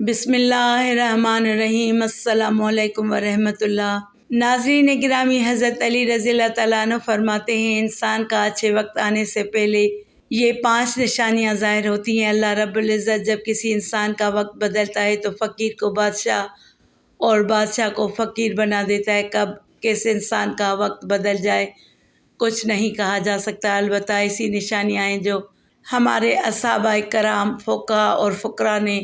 بسم اللہ الرحمن الرحیم۔ السلام علیکم ورحمۃ اللہ۔ ناظرین گرامی، حضرت علی رضی اللہ تعالیٰ عنہ فرماتے ہیں انسان کا اچھے وقت آنے سے پہلے یہ 5 نشانیاں ظاہر ہوتی ہیں۔ اللہ رب العزت جب کسی انسان کا وقت بدلتا ہے تو فقیر کو بادشاہ اور بادشاہ کو فقیر بنا دیتا ہے۔ کب کس انسان کا وقت بدل جائے کچھ نہیں کہا جا سکتا، البتہ ایسی نشانیاں ہیں جو ہمارے صحابہ کرام، فقہا اور فقراء نے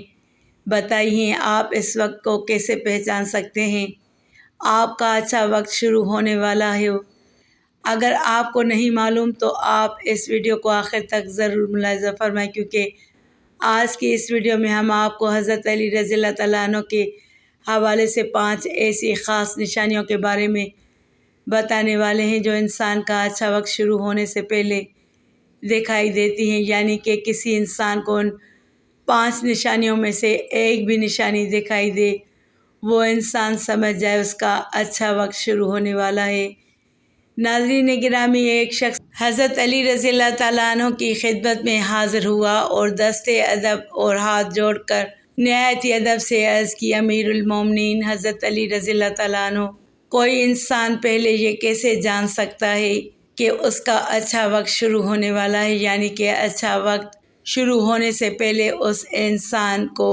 بتائی ہیں۔ آپ اس وقت کو کیسے پہچان سکتے ہیں؟ آپ کا اچھا وقت شروع ہونے والا ہے۔ اگر آپ کو نہیں معلوم تو آپ اس ویڈیو کو آخر تک ضرور ملاحظہ فرمائیں، کیونکہ آج کی اس ویڈیو میں ہم آپ کو حضرت علی رضی اللہ تعالیٰ عنہ کے حوالے سے 5 ایسی خاص نشانیوں کے بارے میں بتانے والے ہیں جو انسان کا اچھا وقت شروع ہونے سے پہلے دکھائی دیتی ہیں، یعنی کہ کسی انسان کو ان 5 نشانیوں میں سے ایک بھی نشانی دکھائی دے، وہ انسان سمجھ جائے اس کا اچھا وقت شروع ہونے والا ہے۔ ناظرین گرامی، ایک شخص حضرت علی رضی اللہ تعالیٰ عنہ کی خدمت میں حاضر ہوا اور دست ادب اور ہاتھ جوڑ کر نہایت ادب سے عرض کی، امیر المومنین حضرت علی رضی اللہ تعالیٰ عنہ، کوئی انسان پہلے یہ کیسے جان سکتا ہے کہ اس کا اچھا وقت شروع ہونے والا ہے؟ یعنی کہ اچھا وقت شروع ہونے سے پہلے اس انسان کو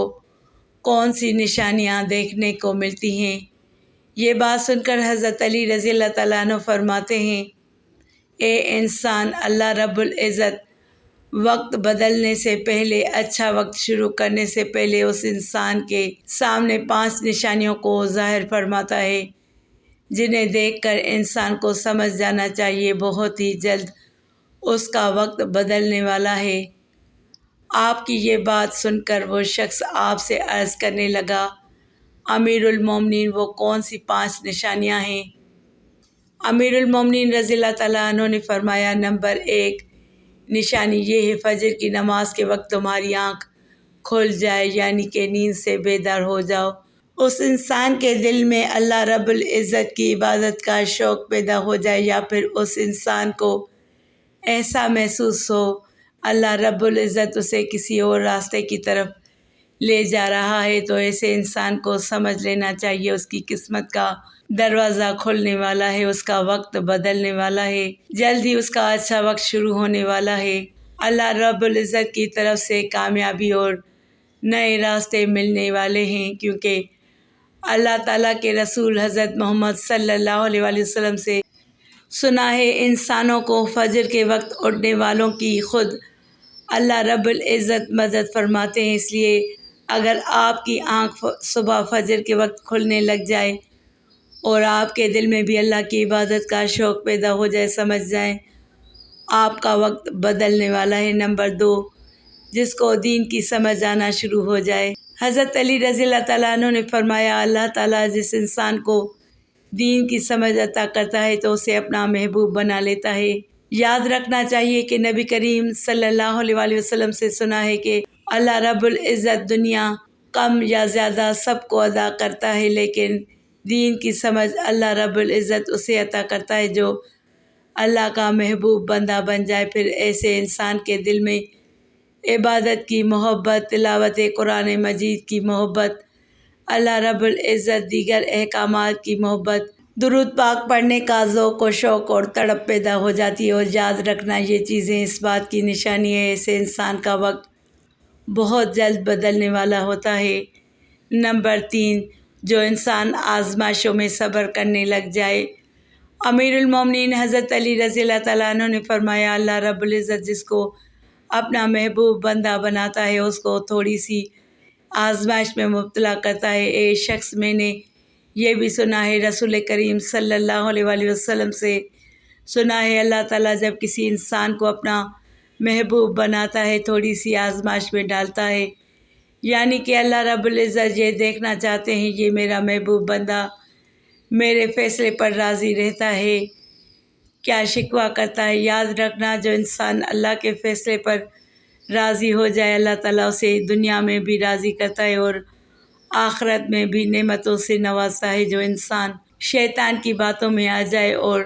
کون سی نشانیاں دیکھنے کو ملتی ہیں؟ یہ بات سن کر حضرت علی رضی اللہ تعالیٰ عنہ فرماتے ہیں، اے انسان، اللہ رب العزت وقت بدلنے سے پہلے، اچھا وقت شروع کرنے سے پہلے اس انسان کے سامنے 5 نشانیوں کو ظاہر فرماتا ہے، جنہیں دیکھ کر انسان کو سمجھ جانا چاہیے بہت ہی جلد اس کا وقت بدلنے والا ہے۔ آپ کی یہ بات سن کر وہ شخص آپ سے عرض کرنے لگا، امیر المومنین، وہ کون سی 5 نشانیاں ہیں؟ امیر المومنین رضی اللہ تعالیٰ عنہ نے فرمایا، نمبر 1 نشانی یہ ہے، فجر کی نماز کے وقت تمہاری آنکھ کھل جائے، یعنی کہ نیند سے بیدار ہو جاؤ۔ اس انسان کے دل میں اللہ رب العزت کی عبادت کا شوق پیدا ہو جائے، یا پھر اس انسان کو ایسا محسوس ہو اللہ رب العزت اسے کسی اور راستے کی طرف لے جا رہا ہے، تو ایسے انسان کو سمجھ لینا چاہیے اس کی قسمت کا دروازہ کھلنے والا ہے، اس کا وقت بدلنے والا ہے، جلد ہی اس کا اچھا وقت شروع ہونے والا ہے۔ اللہ رب العزت کی طرف سے کامیابی اور نئے راستے ملنے والے ہیں، کیونکہ اللہ تعالیٰ کے رسول حضرت محمد صلی اللہ علیہ وآلہ وسلم سے سنا ہے، انسانوں کو فجر کے وقت اٹھنے والوں کی خود اللہ رب العزت مدد فرماتے ہیں۔ اس لیے اگر آپ کی آنکھ صبح فجر کے وقت کھلنے لگ جائے اور آپ کے دل میں بھی اللہ کی عبادت کا شوق پیدا ہو جائے، سمجھ جائیں آپ کا وقت بدلنے والا ہے۔ نمبر 2 جس کو دین کی سمجھ آنا شروع ہو جائے۔ حضرت علی رضی اللہ تعالیٰ عنہ نے فرمایا، اللہ تعالیٰ جس انسان کو دین کی سمجھ عطا کرتا ہے تو اسے اپنا محبوب بنا لیتا ہے۔ یاد رکھنا چاہیے کہ نبی کریم صلی اللہ علیہ وآلہ وسلم سے سنا ہے کہ اللہ رب العزت دنیا کم یا زیادہ سب کو عطا کرتا ہے، لیکن دین کی سمجھ اللہ رب العزت اسے عطا کرتا ہے جو اللہ کا محبوب بندہ بن جائے۔ پھر ایسے انسان کے دل میں عبادت کی محبت، تلاوت قرآن مجید کی محبت، اللہ رب العزت دیگر احکامات کی محبت، درود پاک پڑھنے کا ذوق و شوق اور تڑپ پیدا ہو جاتی ہے۔ اور یاد رکھنا یہ چیزیں اس بات کی نشانی ہے، ایسے انسان کا وقت بہت جلد بدلنے والا ہوتا ہے۔ نمبر 3 جو انسان آزمائشوں میں صبر کرنے لگ جائے۔ امیر المومنین حضرت علی رضی اللہ تعالیٰ عنہ نے فرمایا، اللہ رب العزت جس کو اپنا محبوب بندہ بناتا ہے اس کو تھوڑی سی آزمائش میں مبتلا کرتا ہے۔ ایک شخص، میں نے یہ بھی سنا ہے، رسول کریم صلی اللہ علیہ وآلہ وسلم سے سنا ہے، اللہ تعالیٰ جب کسی انسان کو اپنا محبوب بناتا ہے تھوڑی سی آزمائش میں ڈالتا ہے، یعنی کہ اللہ رب العزت یہ دیکھنا چاہتے ہیں یہ میرا محبوب بندہ میرے فیصلے پر راضی رہتا ہے کیا شکوہ کرتا ہے۔ یاد رکھنا جو انسان اللہ کے فیصلے پر راضی ہو جائے، اللہ تعالیٰ اسے دنیا میں بھی راضی کرتا ہے اور آخرت میں بھی نعمتوں سے نوازتا ہے۔ جو انسان شیطان کی باتوں میں آ جائے اور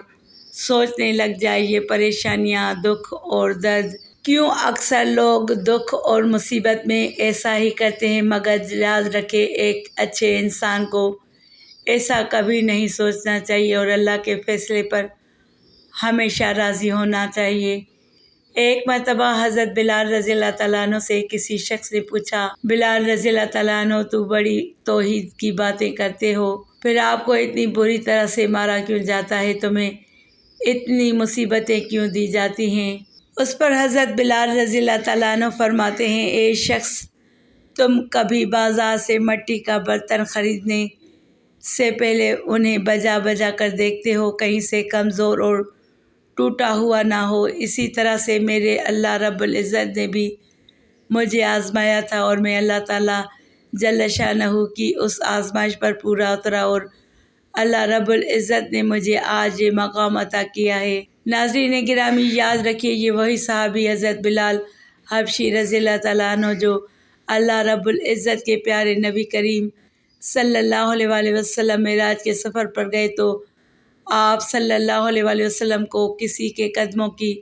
سوچنے لگ جائے یہ پریشانیاں، دکھ اور درد کیوں اکثر لوگ دکھ اور مصیبت میں ایسا ہی کرتے ہیں، مگر یاد رکھے ایک اچھے انسان کو ایسا کبھی نہیں سوچنا چاہیے اور اللہ کے فیصلے پر ہمیشہ راضی ہونا چاہیے۔ ایک مرتبہ حضرت بلال رضی اللہ تعالیٰ عنہ سے کسی شخص نے پوچھا، بلال رضی اللہ تعالیٰ عنہ، تو بڑی توحید کی باتیں کرتے ہو، پھر آپ کو اتنی بری طرح سے مارا کیوں جاتا ہے، تمہیں اتنی مصیبتیں کیوں دی جاتی ہیں؟ اس پر حضرت بلال رضی اللہ تعالیٰ عنہ فرماتے ہیں، اے شخص، تم کبھی بازار سے مٹی کا برتن خریدنے سے پہلے انہیں بجا بجا کر دیکھتے ہو، کہیں سے کمزور اور ٹوٹا ہوا نہ ہو؟ اسی طرح سے میرے اللہ رب العزت نے بھی مجھے آزمایا تھا اور میں اللہ تعالیٰ جل شانہ کی اس آزمائش پر پورا اترا اور اللہ رب العزت نے مجھے آج یہ مقام عطا کیا ہے۔ ناظرین گرامی، یاد رکھیے یہ وہی صحابی حضرت بلال حبشی رضی اللہ تعالیٰ عنہ جو اللہ رب العزت کے پیارے نبی کریم صلی اللہ علیہ وآلہ وسلم معراج کے سفر پر گئے تو آپ صلی اللہ علیہ وآلہ وسلم کو کسی کے قدموں کی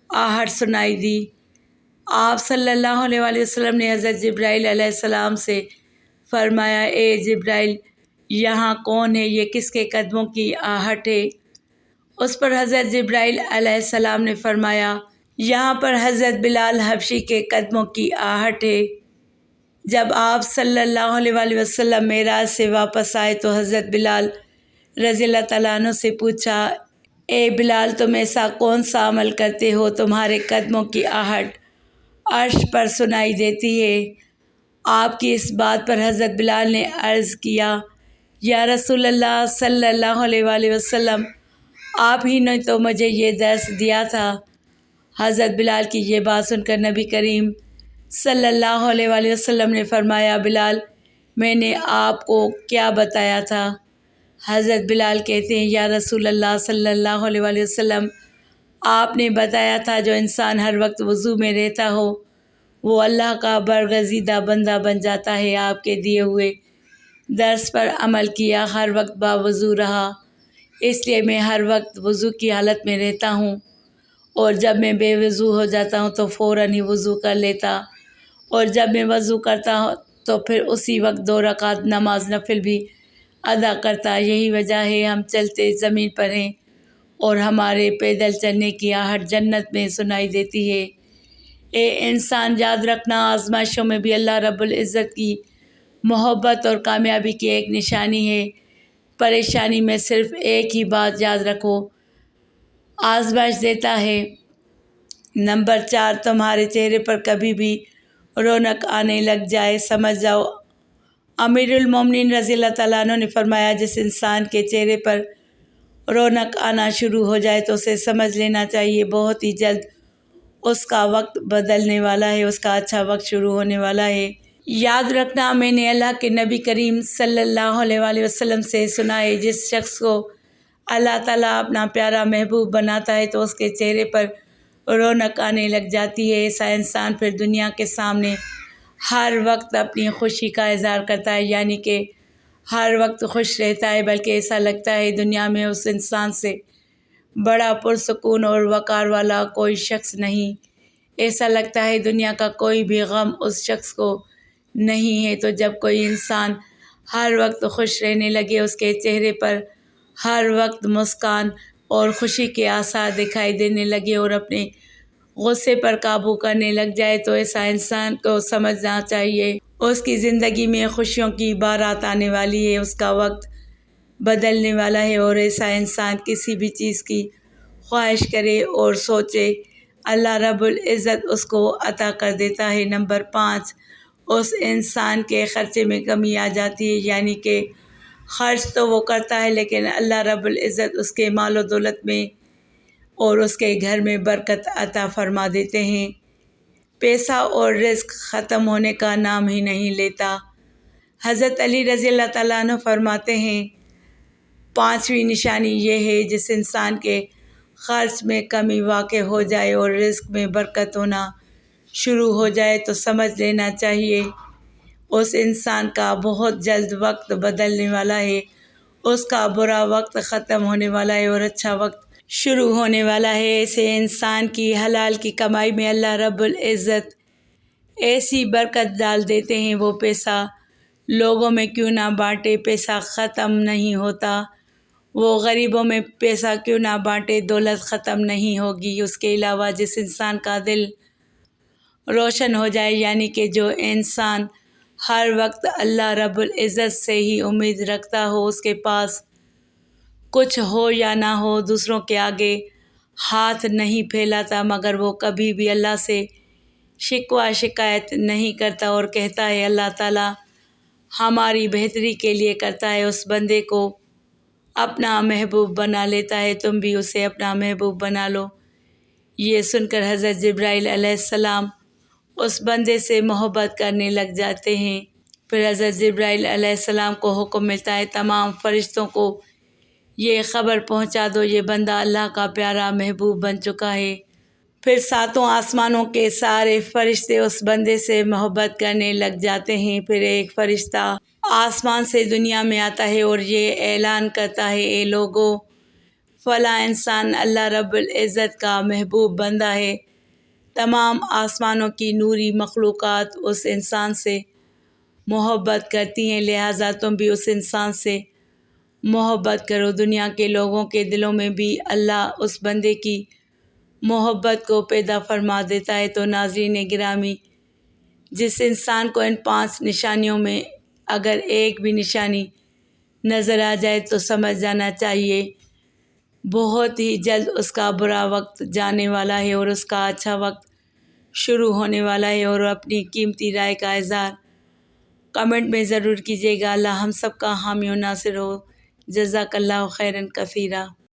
آہٹ سنائی دی۔ آپ صلی اللہ علیہ وآلہ وسلم نے حضرت جبرائیل علیہ السلام سے فرمایا، اے جبرائیل، یہاں کون ہے؟ یہ کس کے قدموں کی آہٹ ہے؟ اس پر حضرت جبرائیل علیہ السلام نے فرمایا، یہاں پر حضرت بلال حبشی کے قدموں کی آہٹ ہے۔ جب آپ صلی اللہ علیہ وآلہ وسلم معراج سے واپس آئے تو حضرت بلال رضی اللہ تعالیٰ عنہ سے پوچھا، اے بلال، تم ایسا کون سا عمل کرتے ہو تمہارے قدموں کی آہٹ عرش پر سنائی دیتی ہے؟ آپ کی اس بات پر حضرت بلال نے عرض کیا، یا رسول اللہ صلی اللہ علیہ وآلہ وسلم، آپ ہی نے تو مجھے یہ درس دیا تھا۔ حضرت بلال کی یہ بات سن کر نبی کریم صلی اللہ علیہ وآلہ وسلم نے فرمایا، بلال، میں نے آپ کو کیا بتایا تھا؟ حضرت بلال کہتے ہیں، یا رسول اللہ صلی اللہ علیہ وآلہ وسلم، آپ نے بتایا تھا جو انسان ہر وقت وضو میں رہتا ہو وہ اللہ کا برگزیدہ بندہ بن جاتا ہے۔ آپ کے دیے ہوئے درس پر عمل کیا، ہر وقت باوضو رہا، اس لیے میں ہر وقت وضو کی حالت میں رہتا ہوں، اور جب میں بے وضو ہو جاتا ہوں تو فوراً ہی وضو کر لیتا، اور جب میں وضو کرتا ہوں تو پھر اسی وقت 2 رکعت نماز نفل بھی ادا کرتا۔ یہی وجہ ہے ہم چلتے زمین پر ہیں اور ہمارے پیدل چلنے کی آہٹ جنت میں سنائی دیتی ہے۔ اے انسان، یاد رکھنا، آزمائشوں میں بھی اللہ رب العزت کی محبت اور کامیابی کی ایک نشانی ہے۔ پریشانی میں صرف ایک ہی بات یاد رکھو، آزمائش دیتا ہے۔ نمبر 4، تمہارے چہرے پر کبھی بھی رونق آنے لگ جائے، سمجھ جاؤ امیر المومنین رضی اللہ تعالیٰ عنہ نے فرمایا، جس انسان کے چہرے پر رونق آنا شروع ہو جائے تو اسے سمجھ لینا چاہیے بہت ہی جلد اس کا وقت بدلنے والا ہے، اس کا اچھا وقت شروع ہونے والا ہے۔ یاد رکھنا، میں نے اللہ کے نبی کریم صلی اللہ علیہ وآلہ وسلم سے سنا ہے، جس شخص کو اللہ تعالیٰ اپنا پیارا محبوب بناتا ہے تو اس کے چہرے پر رونق آنے لگ جاتی ہے۔ ایسا انسان پھر دنیا کے سامنے ہر وقت اپنی خوشی کا اظہار کرتا ہے، یعنی کہ ہر وقت خوش رہتا ہے، بلکہ ایسا لگتا ہے دنیا میں اس انسان سے بڑا پرسکون اور وقار والا کوئی شخص نہیں۔ ایسا لگتا ہے دنیا کا کوئی بھی غم اس شخص کو نہیں ہے۔ تو جب کوئی انسان ہر وقت خوش رہنے لگے، اس کے چہرے پر ہر وقت مسکان اور خوشی کے آثار دکھائی دینے لگے اور اپنے غصے پر قابو کرنے لگ جائے، تو ایسا انسان کو سمجھنا چاہیے اس کی زندگی میں خوشیوں کی بارات آنے والی ہے، اس کا وقت بدلنے والا ہے، اور ایسا انسان کسی بھی چیز کی خواہش کرے اور سوچے اللہ رب العزت اس کو عطا کر دیتا ہے۔ نمبر 5، اس انسان کے خرچے میں کمی آ جاتی ہے، یعنی کہ خرچ تو وہ کرتا ہے لیکن اللہ رب العزت اس کے مال و دولت میں اور اس کے گھر میں برکت عطا فرما دیتے ہیں۔ پیسہ اور رزق ختم ہونے کا نام ہی نہیں لیتا۔ حضرت علی رضی اللہ تعالیٰ عنہ فرماتے ہیں، 5ویں نشانی یہ ہے، جس انسان کے خرچ میں کمی واقع ہو جائے اور رزق میں برکت ہونا شروع ہو جائے تو سمجھ لینا چاہیے اس انسان کا بہت جلد وقت بدلنے والا ہے، اس کا برا وقت ختم ہونے والا ہے اور اچھا وقت شروع ہونے والا ہے۔ ایسے انسان کی حلال کی کمائی میں اللہ رب العزت ایسی برکت ڈال دیتے ہیں، وہ پیسہ لوگوں میں کیوں نہ بانٹے، پیسہ ختم نہیں ہوتا۔ وہ غریبوں میں پیسہ کیوں نہ بانٹے، دولت ختم نہیں ہوگی۔ اس کے علاوہ جس انسان کا دل روشن ہو جائے، یعنی کہ جو انسان ہر وقت اللہ رب العزت سے ہی امید رکھتا ہو، اس کے پاس کچھ ہو یا نہ ہو، دوسروں کے آگے ہاتھ نہیں پھیلاتا، مگر وہ کبھی بھی اللہ سے شکوہ شکایت نہیں کرتا اور کہتا ہے اللہ تعالیٰ ہماری بہتری کے لیے کرتا ہے، اس بندے کو اپنا محبوب بنا لیتا ہے، تم بھی اسے اپنا محبوب بنا لو۔ یہ سن کر حضرت جبرائیل علیہ السلام اس بندے سے محبت کرنے لگ جاتے ہیں۔ پھر حضرت جبرائیل علیہ السلام کو حکم ملتا ہے تمام فرشتوں کو یہ خبر پہنچا دو، یہ بندہ اللہ کا پیارا محبوب بن چکا ہے۔ پھر ساتوں آسمانوں کے سارے فرشتے اس بندے سے محبت کرنے لگ جاتے ہیں۔ پھر ایک فرشتہ آسمان سے دنیا میں آتا ہے اور یہ اعلان کرتا ہے اے لوگو، فلاں انسان اللہ رب العزت کا محبوب بندہ ہے۔ تمام آسمانوں کی نوری مخلوقات اس انسان سے محبت کرتی ہیں، لہٰذا تم بھی اس انسان سے محبت کرو۔ دنیا کے لوگوں کے دلوں میں بھی اللہ اس بندے کی محبت کو پیدا فرما دیتا ہے۔ تو ناظرین گرامی، جس انسان کو ان 5 نشانیوں میں اگر ایک بھی نشانی نظر آ جائے تو سمجھ جانا چاہیے بہت ہی جلد اس کا برا وقت جانے والا ہے اور اس کا اچھا وقت شروع ہونے والا ہے۔ اور اپنی قیمتی رائے کا اظہار کمنٹ میں ضرور کیجیے گا۔ اللہ ہم سب کا حامی و ناصر ہو۔ جزاک اللہ خیراً کثیرا۔